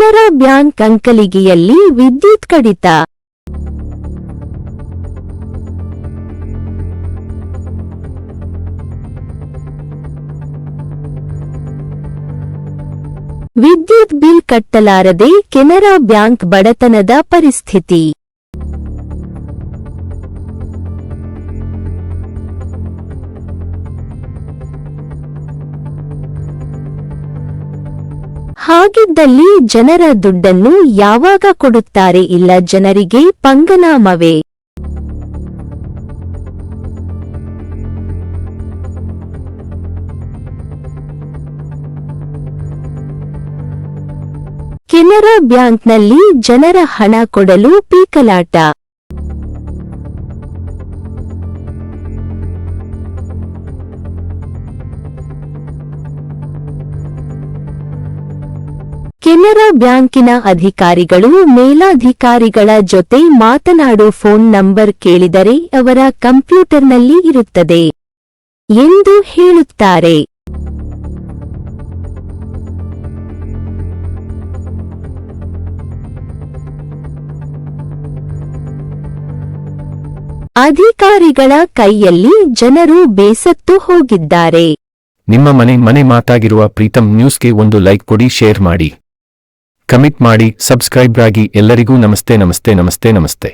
Canara bank ಅಂಕಲಿಗೆಯಲ್ಲಿ ವಿದ್ಯುತ್ ಕಡಿತ. ವಿದ್ಯುತ್ ಬಿಲ್ ಕಟ್ಟಲಾರದೆ ಕೆನರಾ ಬ್ಯಾಂಕ್ ಬಡತನದ ಪರಿಸ್ಥಿತಿ. ಹಾಗಿದ್ದಲ್ಲಿ ಜನರ ದುಡ್ಡನ್ನು ಯಾವಾಗ ಕೊಡುತ್ತಾರೆ? ಇಲ್ಲ ಜನರಿಗೆ ಪಂಗನಾಮವೇ? ಕೆನರಾ ಬ್ಯಾಂಕ್ನಲ್ಲಿ ಜನರ ಹಣ ಕೊಡಲು ಪೀಕಲಾಟ. ಕೆನರಾ ಬ್ಯಾಂಕಿನ ಅಧಿಕಾರಿಗಳು ಮೇಲಾಧಿಕಾರಿಗಳ ಜೊತೆ ಮಾತನಾಡೋ ಫೋನ್ ನಂಬರ್ ಕೇಳಿದರೆ ಅವರ ಕಂಪ್ಯೂಟರ್ನಲ್ಲಿ ಇರುತ್ತದೆ ಎಂದು ಹೇಳುತ್ತಾರೆ. ಅಧಿಕಾರಿಗಳ ಕೈಯಲ್ಲಿ ಜನರು ಬೇಸತ್ತು ಹೋಗಿದ್ದಾರೆ. ನಿಮ್ಮ ಮನೆ ಮಾತಾಗಿರುವ ಪ್ರೀತಂ ನ್ಯೂಸ್ಗೆ ಒಂದು ಲೈಕ್ ಕೊಡಿ, ಶೇರ್ ಮಾಡಿ, ಕಮೆಂಟ್ ಮಾಡಿ, ಸಬ್ಸ್ಕ್ರೈಬ್ ಆಗಿ. ಎಲ್ಲರಿಗೂ ನಮಸ್ತೆ.